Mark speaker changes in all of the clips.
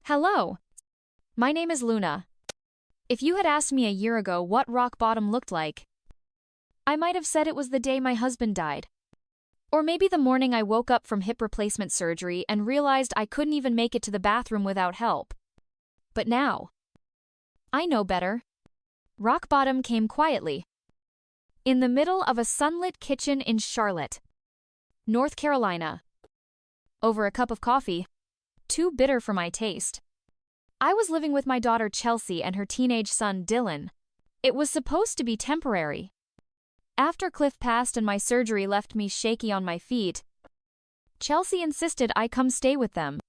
Speaker 1: Hello, my name is Luna. If you had asked me a year ago what rock bottom looked like, I might have said it was the day my husband died. Or maybe the morning I woke up from hip replacement surgery and realized I couldn't even make it to the bathroom without help. But now, I know better. Rock bottom came quietly, in the middle of a sunlit kitchen in Charlotte, North Carolina. Over a cup of coffee, too bitter for my taste. I was living with my daughter Chelsea and her teenage son Dylan. It was supposed to be temporary. After Cliff passed and my surgery left me shaky on my feet, Chelsea insisted I come stay with them.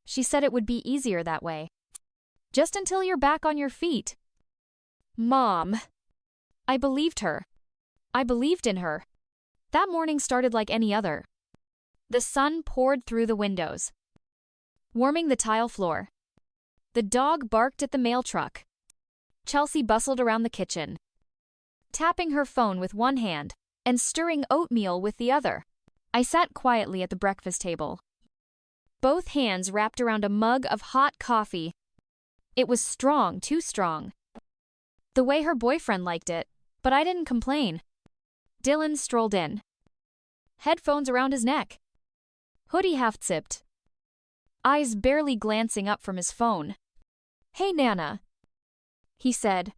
Speaker 1: She said it would be easier that way. Just until you're back on your feet. Mom. I believed her. I believed in her. That morning started like any other. The sun poured through the windows, warming the tile floor. The dog barked at the mail truck. Chelsea bustled around the kitchen, tapping her phone with one hand and stirring oatmeal with the other. I sat quietly at the breakfast table, both hands wrapped around a mug of hot coffee. It was strong, too strong. The way her boyfriend liked it, but I didn't complain. Dylan strolled in, headphones around his neck, hoodie half-zipped, eyes barely glancing up from his phone. "Hey, Nana," he said,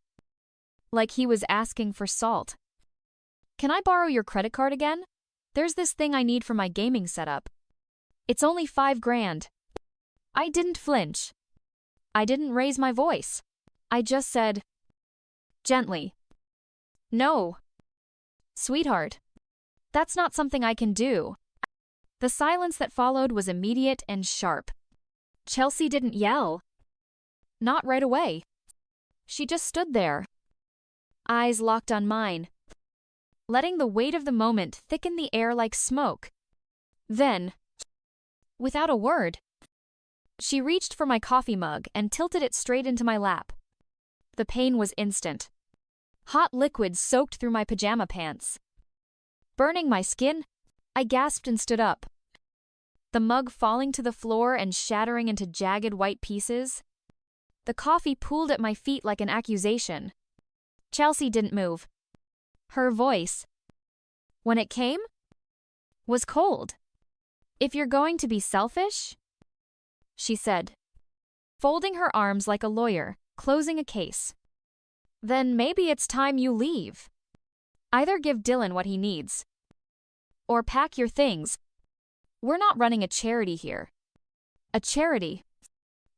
Speaker 1: like he was asking for salt. "Can I borrow your credit card again? There's this thing I need for my gaming setup. It's only $5,000. I didn't flinch. I didn't raise my voice. I just said, gently, "No. Sweetheart, that's not something I can do." The silence that followed was immediate and sharp. Chelsea didn't yell. Not right away. She just stood there, eyes locked on mine, letting the weight of the moment thicken the air like smoke. Then, without a word, she reached for my coffee mug and tilted it straight into my lap. The pain was instant. Hot liquid soaked through my pajama pants, burning my skin. I gasped and stood up, the mug falling to the floor and shattering into jagged white pieces. The coffee pooled at my feet like an accusation. Chelsea didn't move. Her voice, when it came, was cold. "If you're going to be selfish," she said, folding her arms like a lawyer, closing a case, "then maybe it's time you leave. Either give Dylan what he needs, or pack your things. We're not running a charity here." A charity.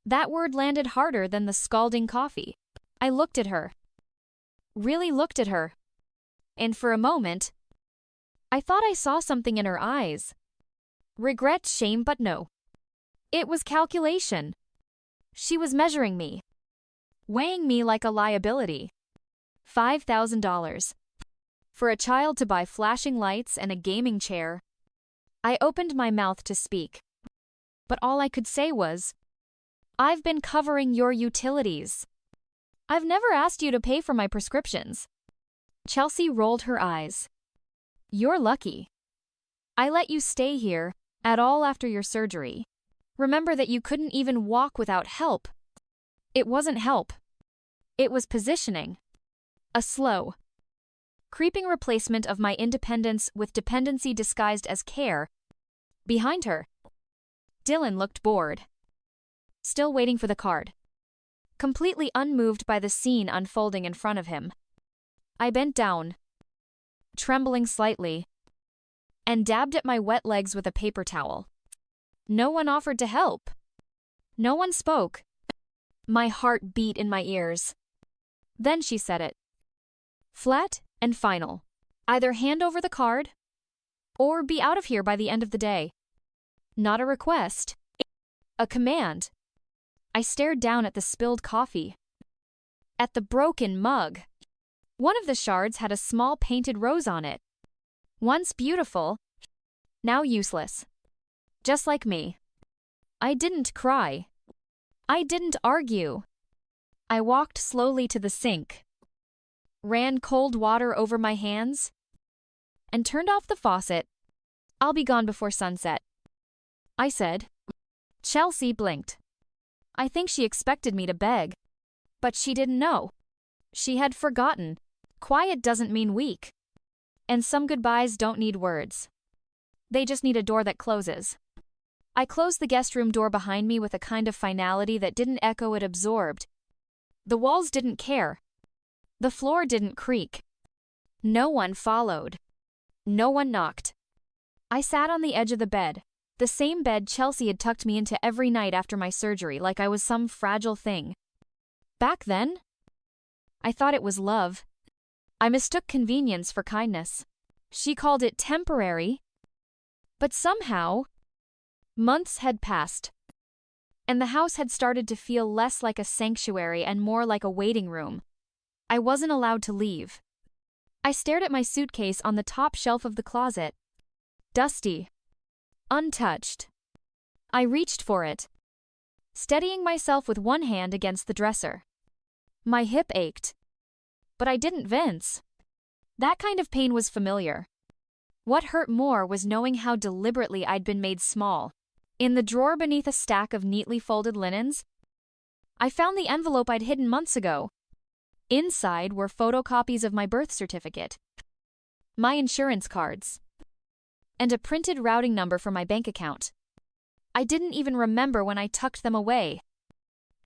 Speaker 1: That word landed harder than the scalding coffee. I looked at her. Really looked at her. And for a moment, I thought I saw something in her eyes. Regret, shame, but no. It was calculation. She was measuring me, weighing me like a liability. $5,000. For a child to buy flashing lights and a gaming chair. I opened my mouth to speak, but all I could say was, "I've been covering your utilities. I've never asked you to pay for my prescriptions." Chelsea rolled her eyes. "You're lucky. I let you stay here at all after your surgery. Remember that you couldn't even walk without help." It wasn't help. It was positioning. A slow, creeping replacement of my independence with dependency disguised as care. Behind her, Dylan looked bored, still waiting for the card, completely unmoved by the scene unfolding in front of him. I bent down, trembling slightly, and dabbed at my wet legs with a paper towel. No one offered to help. No one spoke. My heart beat in my ears. Then she said it. Flat and final. Either hand over the card, or be out of here by the end of the day. Not a request. A command. I stared down at the spilled coffee. At the broken mug. One of the shards had a small painted rose on it. Once beautiful, now useless. Just like me. I didn't cry. I didn't argue. I walked slowly to the sink, ran cold water over my hands, and turned off the faucet. "I'll be gone before sunset," I said. Chelsea blinked. I think she expected me to beg. But she didn't know. She had forgotten. Quiet doesn't mean weak. And some goodbyes don't need words. They just need a door that closes. I closed the guest room door behind me with a kind of finality that didn't echo, it absorbed. The walls didn't care. The floor didn't creak. No one followed. No one knocked. I sat on the edge of the bed, the same bed Chelsea had tucked me into every night after my surgery, like I was some fragile thing. Back then, I thought it was love. I mistook convenience for kindness. She called it temporary. But somehow, months had passed, and the house had started to feel less like a sanctuary and more like a waiting room. I wasn't allowed to leave. I stared at my suitcase on the top shelf of the closet. Dusty. Untouched. I reached for it, steadying myself with one hand against the dresser. My hip ached. But I didn't wince. That kind of pain was familiar. What hurt more was knowing how deliberately I'd been made small. In the drawer beneath a stack of neatly folded linens, I found the envelope I'd hidden months ago. Inside were photocopies of my birth certificate, my insurance cards, and a printed routing number for my bank account. I didn't even remember when I tucked them away.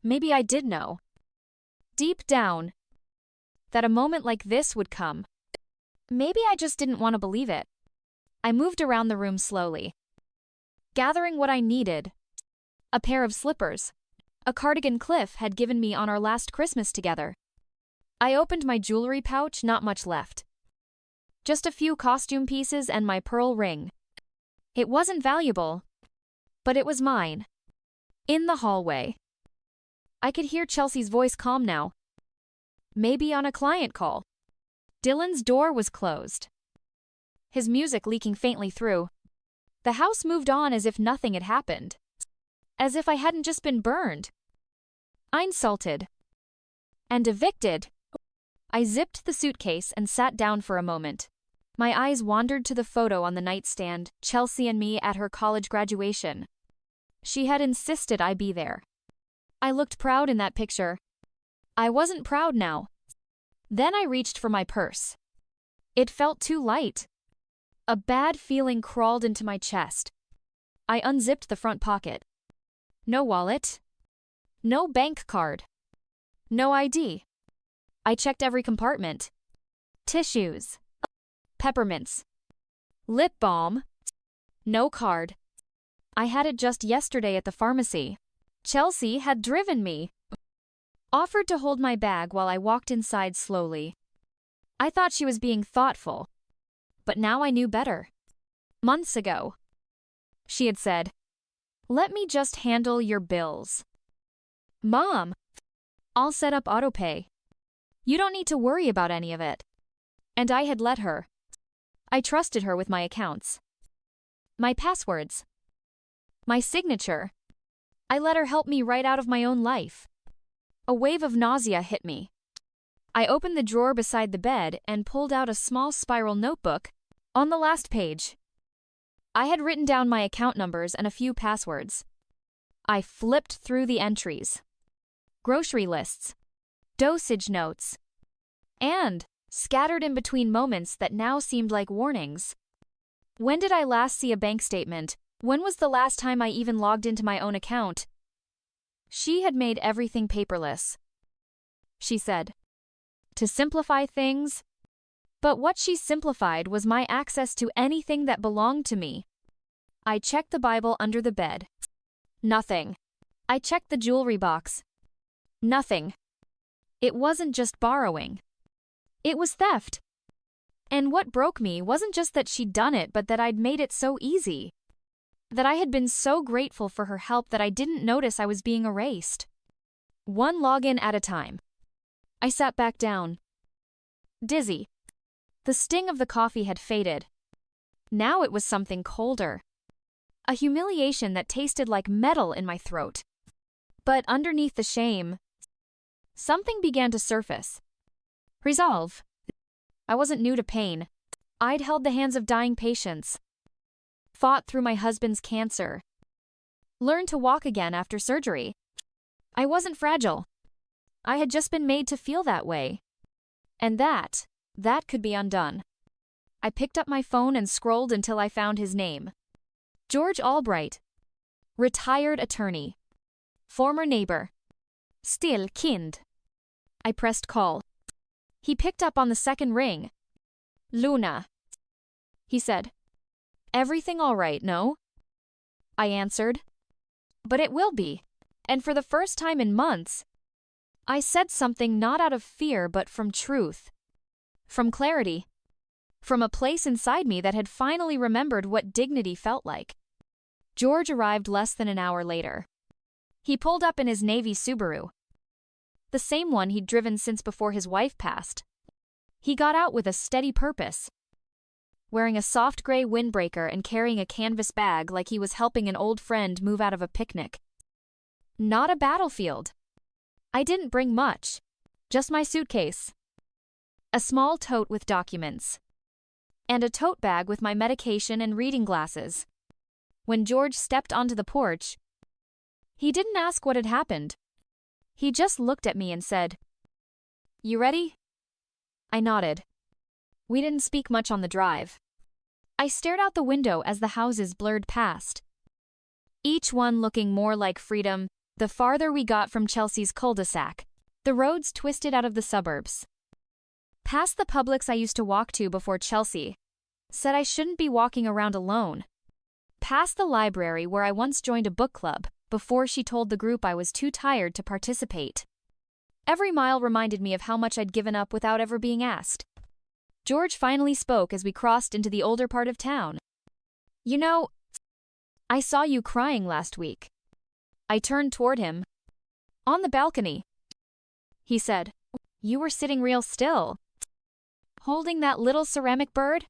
Speaker 1: Maybe I did know, deep down, that a moment like this would come. Maybe I just didn't want to believe it. I moved around the room slowly, gathering what I needed. A pair of slippers, a cardigan Cliff had given me on our last Christmas together. I opened my jewelry pouch, not much left. Just a few costume pieces and my pearl ring. It wasn't valuable, but it was mine. In the hallway, I could hear Chelsea's voice calm now. Maybe on a client call. Dylan's door was closed, his music leaking faintly through. The house moved on as if nothing had happened. As if I hadn't just been burned. Insulted. And evicted. I zipped the suitcase and sat down for a moment. My eyes wandered to the photo on the nightstand, Chelsea and me at her college graduation. She had insisted I be there. I looked proud in that picture. I wasn't proud now. Then I reached for my purse. It felt too light. A bad feeling crawled into my chest. I unzipped the front pocket. No wallet. No bank card. No ID. I checked every compartment. Tissues. Peppermints. Lip balm. No card. I had it just yesterday at the pharmacy. Chelsea had driven me. Offered to hold my bag while I walked inside slowly. I thought she was being thoughtful. But now I knew better. Months ago, she had said, "Let me just handle your bills. Mom, I'll set up autopay. You don't need to worry about any of it." And I had let her. I trusted her with my accounts. My passwords. My signature. I let her help me right out of my own life. A wave of nausea hit me. I opened the drawer beside the bed and pulled out a small spiral notebook. On the last page, I had written down my account numbers and a few passwords. I flipped through the entries. Grocery lists. Dosage notes. And, scattered in between moments that now seemed like warnings. When did I last see a bank statement? When was the last time I even logged into my own account? She had made everything paperless. She said, to simplify things. But what she simplified was my access to anything that belonged to me. I checked the Bible under the bed. Nothing. I checked the jewelry box. Nothing. It wasn't just borrowing. It was theft. And what broke me wasn't just that she'd done it, but that I'd made it so easy. That I had been so grateful for her help that I didn't notice I was being erased. One login at a time. I sat back down. Dizzy. The sting of the coffee had faded. Now it was something colder. A humiliation that tasted like metal in my throat. But underneath the shame, something began to surface. Resolve. I wasn't new to pain. I'd held the hands of dying patients. Fought through my husband's cancer. Learned to walk again after surgery. I wasn't fragile. I had just been made to feel that way. And that could be undone. I picked up my phone and scrolled until I found his name. George Albright. Retired attorney. Former neighbor. Still kind. I pressed call. He picked up on the second ring. Luna. He said. Everything all right, no? I answered. But it will be. And for the first time in months, I said something not out of fear but from truth. From clarity. From a place inside me that had finally remembered what dignity felt like. George arrived less than an hour later. He pulled up in his navy Subaru. The same one he'd driven since before his wife passed. He got out with a steady purpose. Wearing a soft gray windbreaker and carrying a canvas bag like he was helping an old friend move out of a picnic. Not a battlefield. I didn't bring much. Just my suitcase. A small tote with documents. And a tote bag with my medication and reading glasses. When George stepped onto the porch, he didn't ask what had happened. He just looked at me and said, "You ready?" I nodded. We didn't speak much on the drive. I stared out the window as the houses blurred past. Each one looking more like freedom the farther we got from Chelsea's cul-de-sac. The roads twisted out of the suburbs. Past the Publix I used to walk to before Chelsea said I shouldn't be walking around alone. Past the library where I once joined a book club before she told the group I was too tired to participate. Every mile reminded me of how much I'd given up without ever being asked. George finally spoke as we crossed into the older part of town. "You know, I saw you crying last week." I turned toward him. "On the balcony." He said, "You were sitting real still. Holding that little ceramic bird?"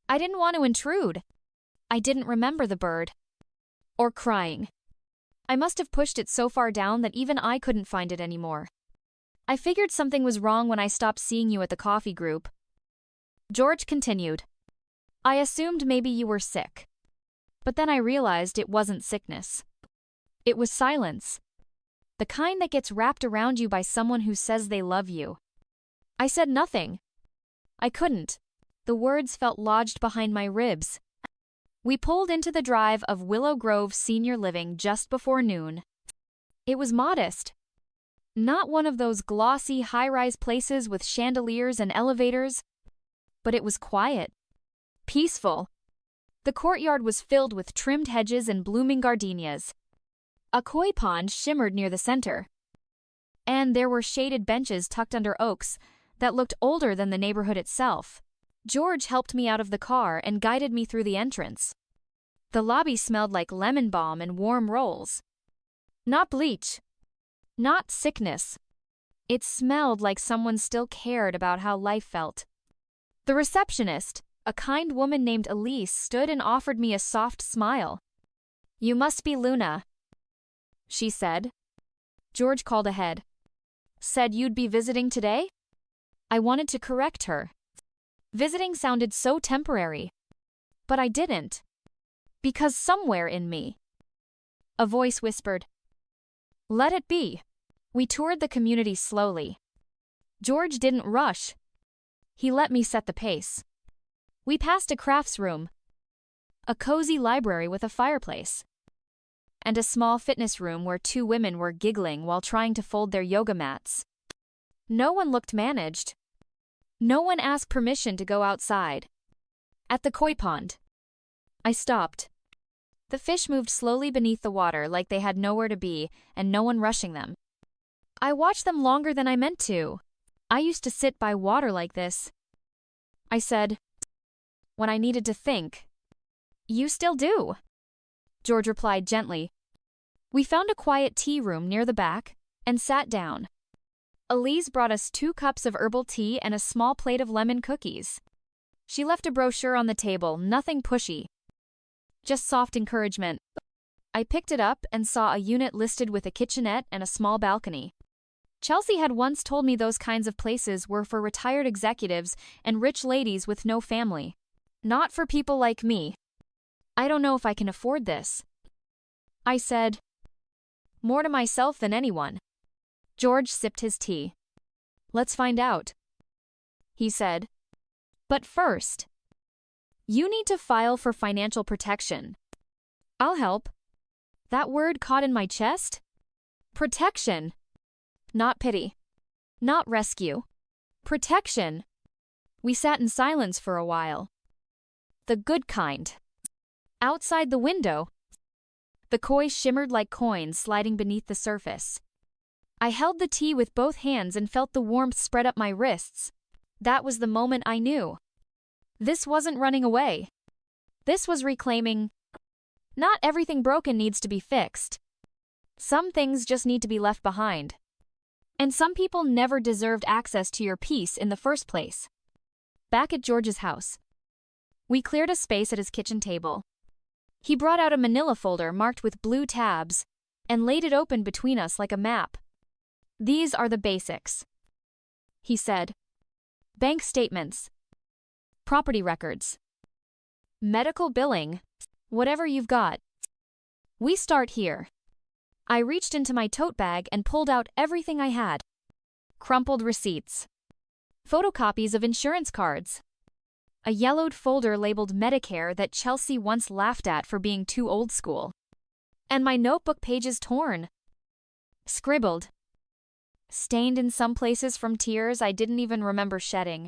Speaker 1: I didn't want to intrude. I didn't remember the bird. Or crying. I must have pushed it so far down that even I couldn't find it anymore. I figured something was wrong when I stopped seeing you at the coffee group. George continued. "I assumed maybe you were sick. But then I realized it wasn't sickness. It was silence. The kind that gets wrapped around you by someone who says they love you." I said nothing. I couldn't. The words felt lodged behind my ribs. We pulled into the drive of Willow Grove Senior Living just before noon. It was modest. Not one of those glossy high-rise places with chandeliers and elevators, but it was quiet. Peaceful. The courtyard was filled with trimmed hedges and blooming gardenias. A koi pond shimmered near the center. And there were shaded benches tucked under oaks that looked older than the neighborhood itself. George helped me out of the car and guided me through the entrance. The lobby smelled like lemon balm and warm rolls. Not bleach. Not sickness. It smelled like someone still cared about how life felt. The receptionist, a kind woman named Elise, stood and offered me a soft smile. "You must be Luna," she said. George called ahead. "Said you'd be visiting today?" I wanted to correct her. Visiting sounded so temporary. But I didn't. Because somewhere in me, a voice whispered, "Let it be." We toured the community slowly. George didn't rush. He let me set the pace. We passed a crafts room, a cozy library with a fireplace, and a small fitness room where two women were giggling while trying to fold their yoga mats. No one looked managed. No one asked permission to go outside. At the koi pond, I stopped. The fish moved slowly beneath the water like they had nowhere to be and no one rushing them. I watched them longer than I meant to. I used to sit by water like this. I said, when I needed to think. "You still do," George replied gently. We found a quiet tea room near the back and sat down. Elise brought us 2 cups of herbal tea and a small plate of lemon cookies. She left a brochure on the table, nothing pushy. Just soft encouragement. I picked it up and saw a unit listed with a kitchenette and a small balcony. Chelsea had once told me those kinds of places were for retired executives and rich ladies with no family. Not for people like me. I don't know if I can afford this. I said, More to myself than anyone. George sipped his tea. Let's find out, he said. But first, you need to file for financial protection. I'll help. That word caught in my chest? Protection. Not pity. Not rescue. Protection. We sat in silence for a while. The good kind. Outside the window, the koi shimmered like coins sliding beneath the surface. I held the tea with both hands and felt the warmth spread up my wrists. That was the moment I knew. This wasn't running away. This was reclaiming. Not everything broken needs to be fixed. Some things just need to be left behind. And some people never deserved access to your peace in the first place. Back at George's house, we cleared a space at his kitchen table. He brought out a manila folder marked with blue tabs and laid it open between us like a map. These are the basics, he said. Bank statements, property records, medical billing, whatever you've got. We start here. I reached into my tote bag and pulled out everything I had. Crumpled receipts, photocopies of insurance cards, a yellowed folder labeled Medicare that Chelsea once laughed at for being too old school, and my notebook pages torn, scribbled, stained in some places from tears I didn't even remember shedding.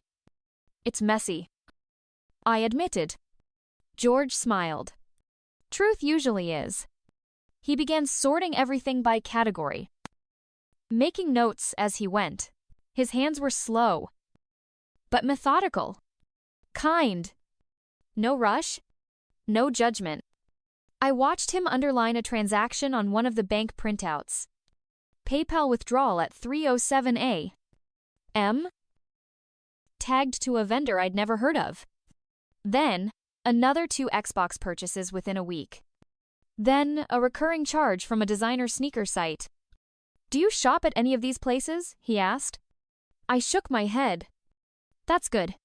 Speaker 1: It's messy, I admitted. George smiled. Truth usually is. He began sorting everything by category, making notes as he went. His hands were slow, but methodical, kind. No rush, no judgment. I watched him underline a transaction on one of the bank printouts. PayPal withdrawal at 307 a.m. Tagged to a vendor I'd never heard of. Then, another 2 Xbox purchases within a week. Then, a recurring charge from a designer sneaker site. Do you shop at any of these places? He asked. I shook my head. That's good.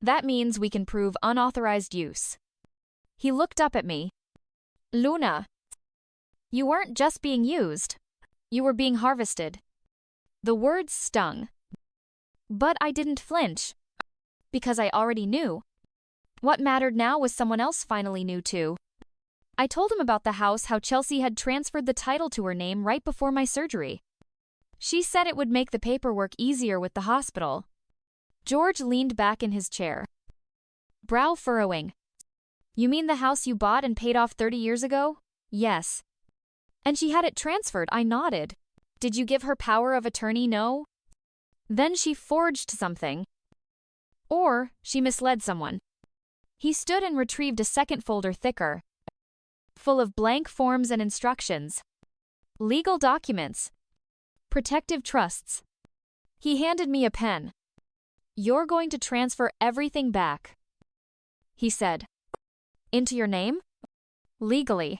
Speaker 1: That means we can prove unauthorized use. He looked up at me. Luna, you weren't just being used. You were being harvested. The words stung. But I didn't flinch. Because I already knew. What mattered now was someone else finally knew too. I told him about the house, how Chelsea had transferred the title to her name right before my surgery. She said it would make the paperwork easier with the hospital. George leaned back in his chair, brow furrowing. You mean the house you bought and paid off 30 years ago? Yes. And she had it transferred, I nodded. Did you give her power of attorney? No. Then she forged something. Or she misled someone. He stood and retrieved a second folder thicker, full of blank forms and instructions. Legal documents. Protective trusts. He handed me a pen. You're going to transfer everything back, he said. Into your name? Legally.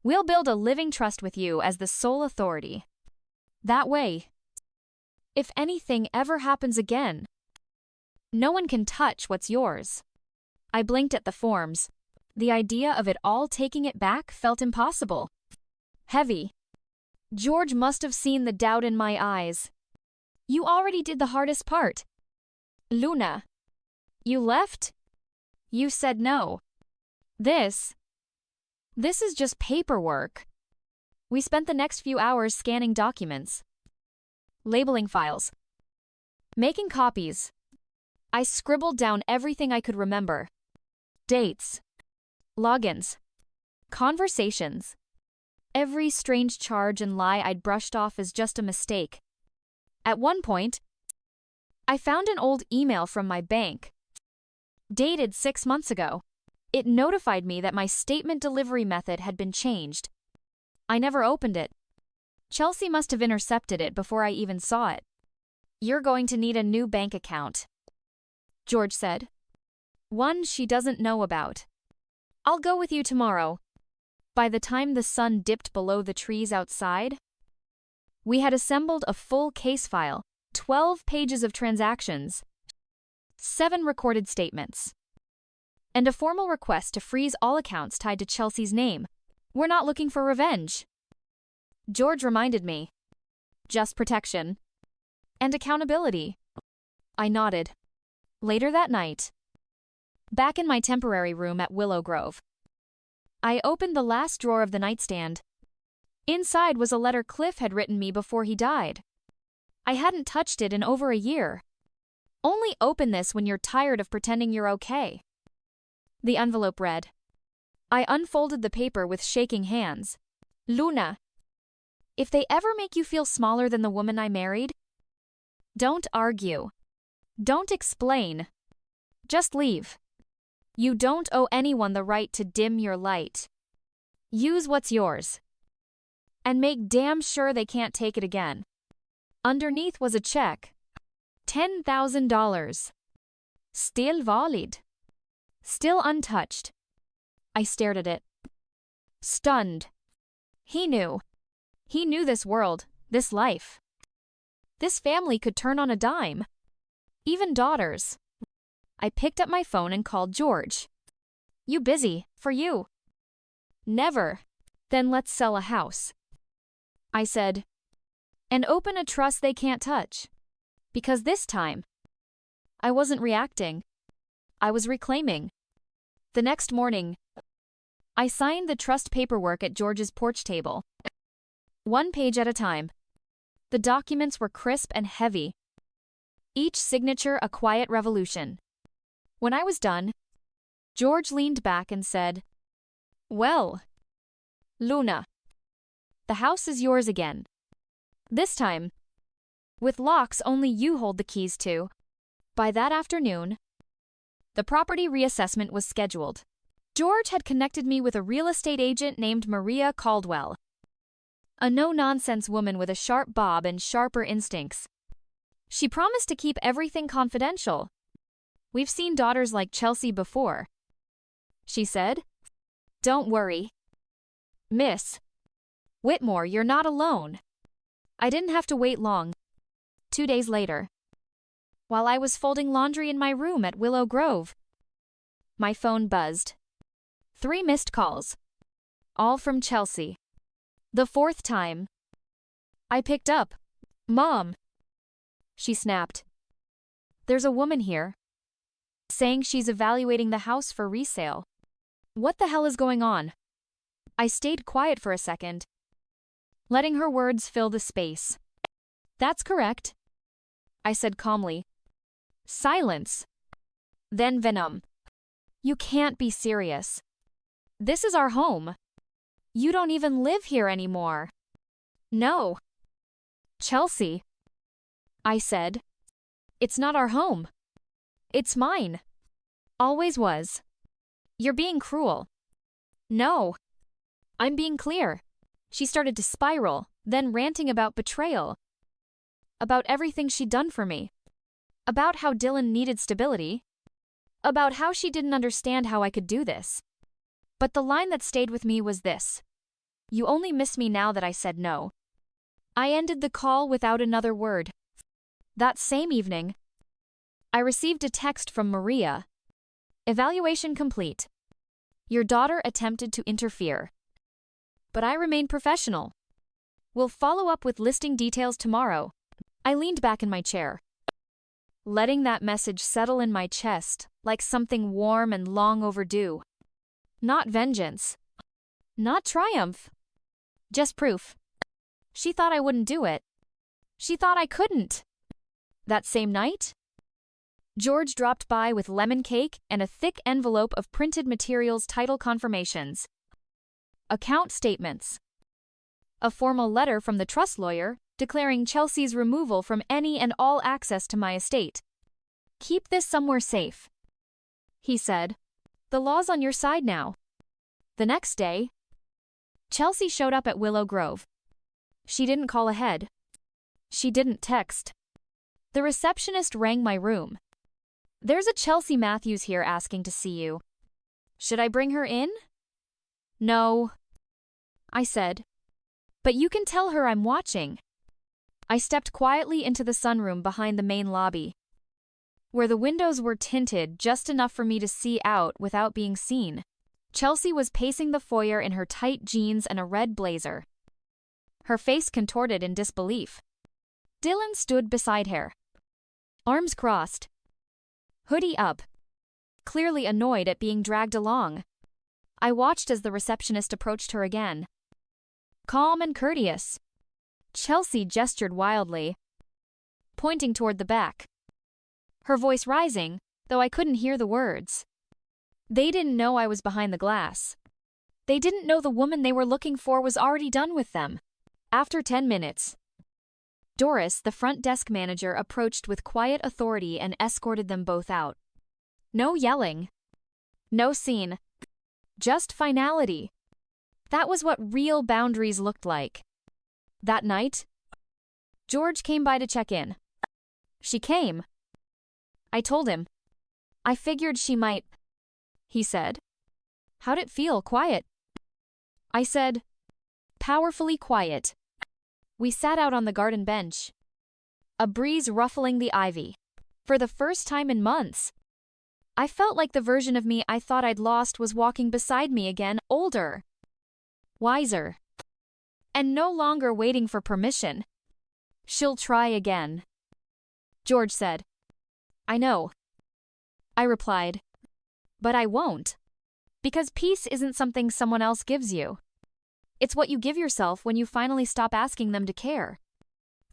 Speaker 1: We'll build a living trust with you as the sole authority. That way, if anything ever happens again, no one can touch what's yours. I blinked at the forms. The idea of it all taking it back felt impossible. Heavy. George must have seen the doubt in my eyes. You already did the hardest part. Luna. You left? You said no. This is just paperwork. We spent the next few hours scanning documents, labeling files, making copies. I scribbled down everything I could remember. Dates, logins, conversations. Every strange charge and lie I'd brushed off as just a mistake. At one point, I found an old email from my bank, dated 6 months ago. It notified me that my statement delivery method had been changed. I never opened it. Chelsea must have intercepted it before I even saw it. You're going to need a new bank account, George said. One she doesn't know about. I'll go with you tomorrow. By the time the sun dipped below the trees outside, we had assembled a full case file, 12 pages of transactions, 7 recorded statements, and a formal request to freeze all accounts tied to Chelsea's name. We're not looking for revenge. George reminded me. Just protection. And accountability. I nodded. Later that night, back in my temporary room at Willow Grove, I opened the last drawer of the nightstand. Inside was a letter Cliff had written me before he died. I hadn't touched it in over a year. Only open this when you're tired of pretending you're okay. The envelope read. I unfolded the paper with shaking hands. Luna, if they ever make you feel smaller than the woman I married, don't argue. Don't explain. Just leave. You don't owe anyone the right to dim your light. Use what's yours. And make damn sure they can't take it again. Underneath was a check. $10,000. Still valid. Still untouched. I stared at it. Stunned. He knew. He knew this world, this life. This family could turn on a dime. Even daughters. I picked up my phone and called George. You busy? For you. Never. Then let's sell a house. I said. And open a trust they can't touch. Because this time, I wasn't reacting. I was reclaiming. The next morning, I signed the trust paperwork at George's porch table. One page at a time. The documents were crisp and heavy. Each signature a quiet revolution. When I was done, George leaned back and said, Well, Luna, the house is yours again. This time, with locks only you hold the keys to. By that afternoon, the property reassessment was scheduled. George had connected me with a real estate agent named Maria Caldwell. A no-nonsense woman with a sharp bob and sharper instincts. She promised to keep everything confidential. We've seen daughters like Chelsea before. She said, Don't worry. Miss Whitmore, you're not alone. I didn't have to wait long. 2 days later, while I was folding laundry in my room at Willow Grove, my phone buzzed. 3 missed calls. All from Chelsea. The 4th time, I picked up. Mom. She snapped. There's a woman here, saying she's evaluating the house for resale. What the hell is going on? I stayed quiet for a second, letting her words fill the space. That's correct, I said calmly. Silence. Then venom. You can't be serious. This is our home. You don't even live here anymore. No. Chelsea, I said. It's not our home. It's mine. Always was. You're being cruel. No. I'm being clear. She started to spiral, then ranting about betrayal. About everything she'd done for me. About how Dylan needed stability. About how she didn't understand how I could do this. But the line that stayed with me was this. You only miss me now that I said no. I ended the call without another word. That same evening, I received a text from Maria. Evaluation complete. Your daughter attempted to interfere. But I remained professional. We'll follow up with listing details tomorrow. I leaned back in my chair, letting that message settle in my chest like something warm and long overdue. Not vengeance. Not triumph. Just proof. She thought I wouldn't do it. She thought I couldn't. That same night, George dropped by with lemon cake and a thick envelope of printed materials title confirmations. Account statements. A formal letter from the trust lawyer declaring Chelsea's removal from any and all access to my estate. Keep this somewhere safe, he said. The law's on your side now. The next day, Chelsea showed up at Willow Grove. She didn't call ahead. She didn't text. The receptionist rang my room. There's a Chelsea Matthews here asking to see you. Should I bring her in? No, I said. But you can tell her I'm watching. I stepped quietly into the sunroom behind the main lobby, where the windows were tinted just enough for me to see out without being seen. Chelsea was pacing the foyer in her tight jeans and a red blazer. her face contorted in disbelief. Dylan stood beside her, arms crossed, hoodie up, clearly annoyed at being dragged along. I watched as the receptionist approached her again. Calm and courteous. Chelsea gestured wildly, pointing toward the back, her voice rising, though I couldn't hear the words. They didn't know I was behind the glass. They didn't know the woman they were looking for was already done with them. After 10 minutes, Doris, the front desk manager, approached with quiet authority and escorted them both out. No yelling. No scene. Just finality. That was what real boundaries looked like. That night, George came by to check in. She came. I told him. I figured she might. He said. How'd it feel, quiet? I said, powerfully quiet. We sat out on the garden bench, a breeze ruffling the ivy. For the first time in months, I felt like the version of me I thought I'd lost was walking beside me again, older, wiser, and no longer waiting for permission. She'll try again. George said. I know. I replied. But I won't. Because peace isn't something someone else gives you. It's what you give yourself when you finally stop asking them to care.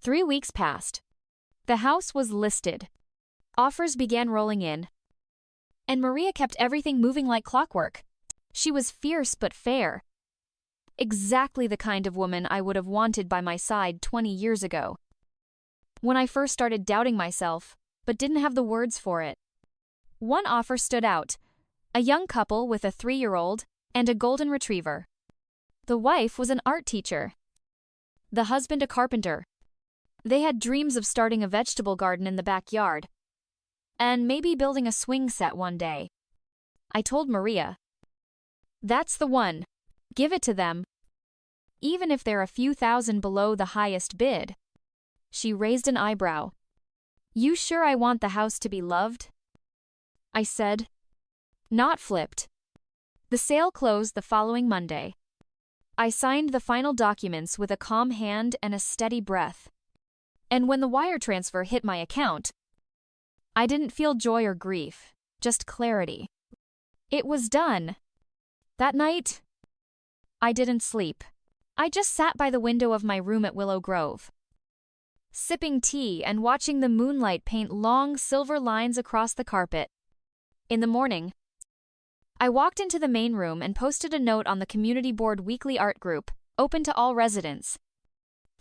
Speaker 1: 3 weeks passed. The house was listed. Offers began rolling in. And Maria kept everything moving like clockwork. She was fierce but fair. Exactly the kind of woman I would have wanted by my side 20 years ago. When I first started doubting myself, but didn't have the words for it. One offer stood out. A young couple with a 3-year-old and a golden retriever. The wife was an art teacher. The husband a carpenter. They had dreams of starting a vegetable garden in the backyard. And maybe building a swing set one day. I told Maria. That's the one. Give it to them. Even if they're a few thousand below the highest bid. She raised an eyebrow. You sure I want the house to be loved? I said. Not flipped. The sale closed the following Monday. I signed the final documents with a calm hand and a steady breath. And when the wire transfer hit my account, I didn't feel joy or grief, just clarity. It was done. That night, I didn't sleep. I just sat by the window of my room at Willow Grove, sipping tea and watching the moonlight paint long silver lines across the carpet. In the morning, I walked into the main room and posted a note on the community board weekly art group, open to all residents.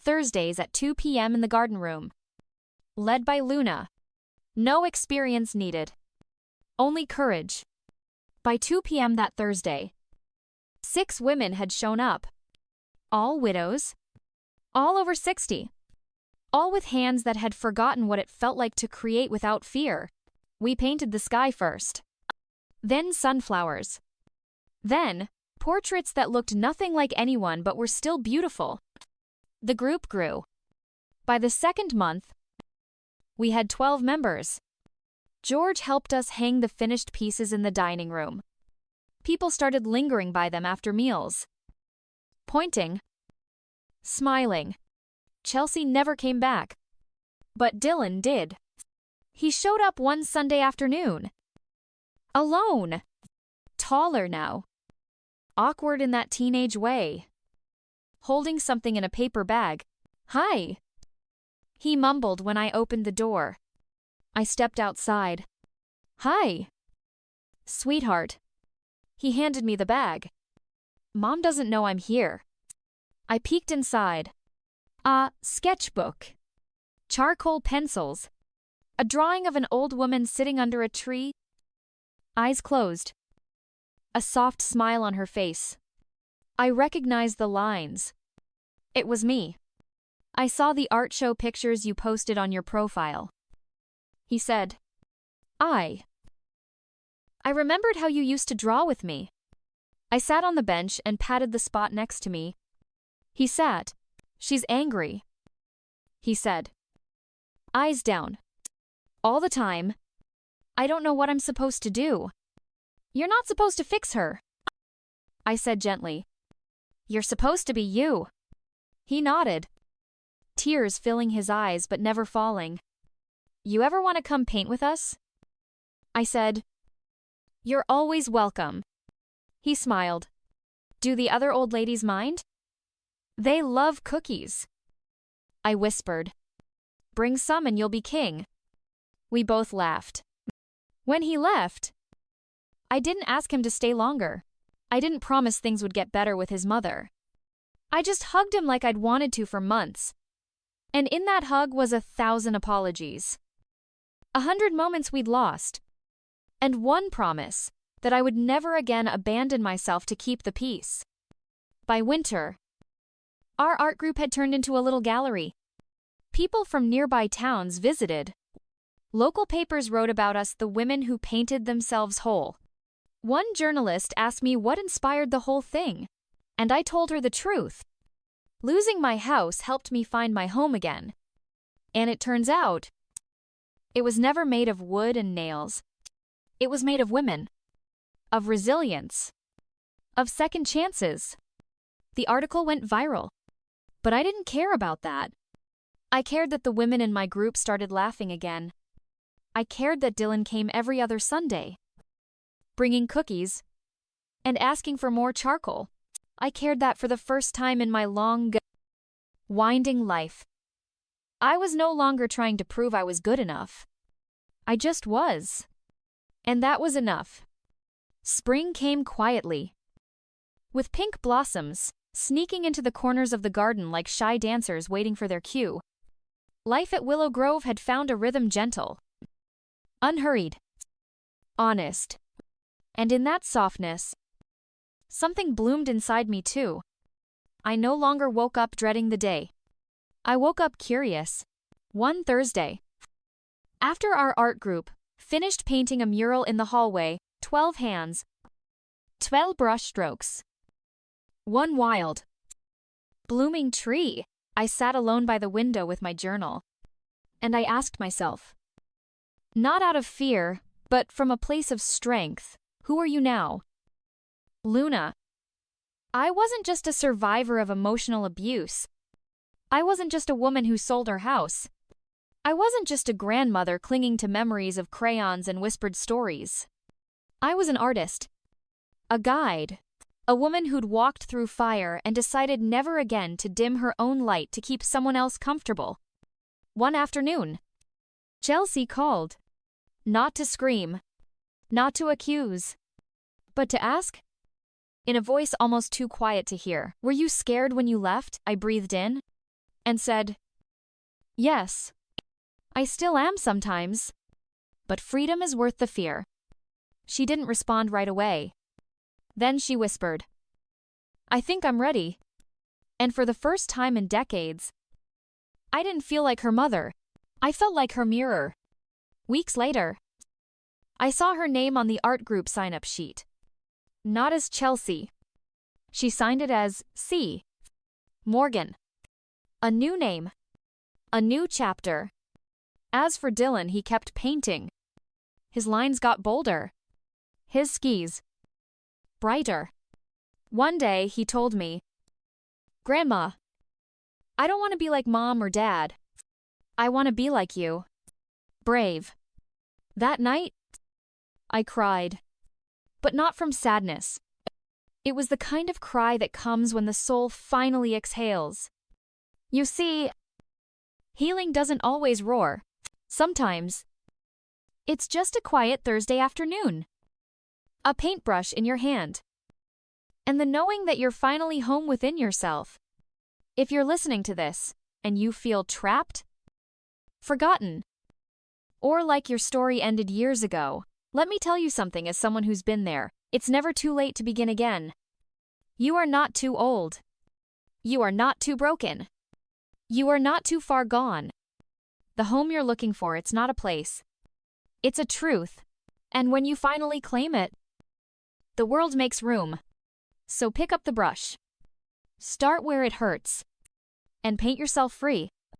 Speaker 1: Thursdays at 2 p.m. in the garden room. Led by Luna. No experience needed. Only courage. By 2 p.m. that Thursday, 6 women had shown up. All widows. All over 60. All with hands that had forgotten what it felt like to create without fear. We painted the sky first. Then sunflowers. Then, portraits that looked nothing like anyone but were still beautiful. The group grew. By the second month, we had 12 members. George helped us hang the finished pieces in the dining room. People started lingering by them after meals. Pointing. Smiling. Chelsea never came back. But Dylan did. He showed up one Sunday afternoon. Alone. Taller now. Awkward in that teenage way. Holding something in a paper bag. Hi. He mumbled when I opened the door. I stepped outside. Hi. Sweetheart. He handed me the bag. Mom doesn't know I'm here. I peeked inside. A sketchbook. Charcoal pencils. A drawing of an old woman sitting under a tree. Eyes closed. A soft smile on her face. I recognized the lines. It was me. I saw the art show pictures you posted on your profile. He said, I remembered how you used to draw with me. I sat on the bench and patted the spot next to me. He sat. She's angry. He said, eyes down. All the time. I don't know what I'm supposed to do. You're not supposed to fix her. I said gently. You're supposed to be you. He nodded, tears filling his eyes but never falling. You ever want to come paint with us? I said, You're always welcome. He smiled. Do the other old ladies mind? They love cookies. I whispered. Bring some and you'll be king. We both laughed. When he left, I didn't ask him to stay longer. I didn't promise things would get better with his mother. I just hugged him like I'd wanted to for months. And in that hug was 1,000 apologies. 100 moments we'd lost. And one promise that I would never again abandon myself to keep the peace. By winter, our art group had turned into a little gallery. People from nearby towns visited. Local papers wrote about us, the women who painted themselves whole. One journalist asked me what inspired the whole thing, and I told her the truth. Losing my house helped me find my home again. And it turns out, it was never made of wood and nails. It was made of women, of resilience, of second chances. The article went viral, but I didn't care about that. I cared that the women in my group started laughing again. I cared that Dylan came every other Sunday, bringing cookies and asking for more charcoal. I cared that for the first time in my long, winding life. I was no longer trying to prove I was good enough. I just was. And that was enough. Spring came quietly, with pink blossoms sneaking into the corners of the garden like shy dancers waiting for their cue. Life at Willow Grove had found a rhythm gentle, unhurried, honest. And in that softness, something bloomed inside me too. I no longer woke up dreading the day. I woke up curious. One Thursday, after our art group finished painting a mural in the hallway, 12 hands, 12 brush strokes, one wild, blooming tree, I sat alone by the window with my journal. And I asked myself, not out of fear, but from a place of strength, who are you now? Luna. I wasn't just a survivor of emotional abuse. I wasn't just a woman who sold her house. I wasn't just a grandmother clinging to memories of crayons and whispered stories. I was an artist, a guide, a woman who'd walked through fire and decided never again to dim her own light to keep someone else comfortable. One afternoon, Chelsea called. Not to scream, not to accuse, but to ask. In a voice almost too quiet to hear, "Were you scared when you left?" I breathed in and said, "Yes. I still am sometimes. But freedom is worth the fear." She didn't respond right away. Then she whispered, "I think I'm ready." And for the first time in decades, I didn't feel like her mother. I felt like her mirror. Weeks later, I saw her name on the art group sign-up sheet. Not as Chelsea. She signed it as C. Morgan. A new name. A new chapter. As for Dylan, he kept painting. His lines got bolder. His skis brighter. One day, he told me, "Grandma, I don't want to be like Mom or Dad. I want to be like you. Brave." That night, I cried. But not from sadness. It was the kind of cry that comes when the soul finally exhales. You see, healing doesn't always roar. Sometimes, it's just a quiet Thursday afternoon. A paintbrush in your hand. And the knowing that you're finally home within yourself. If you're listening to this, and you feel trapped, forgotten, or like your story ended years ago, let me tell you something as someone who's been there. It's never too late to begin again. You are not too old. You are not too broken. You are not too far gone. The home you're looking for, it's not a place. It's a truth. And when you finally claim it, the world makes room. So pick up the brush. Start where it hurts. And paint yourself free.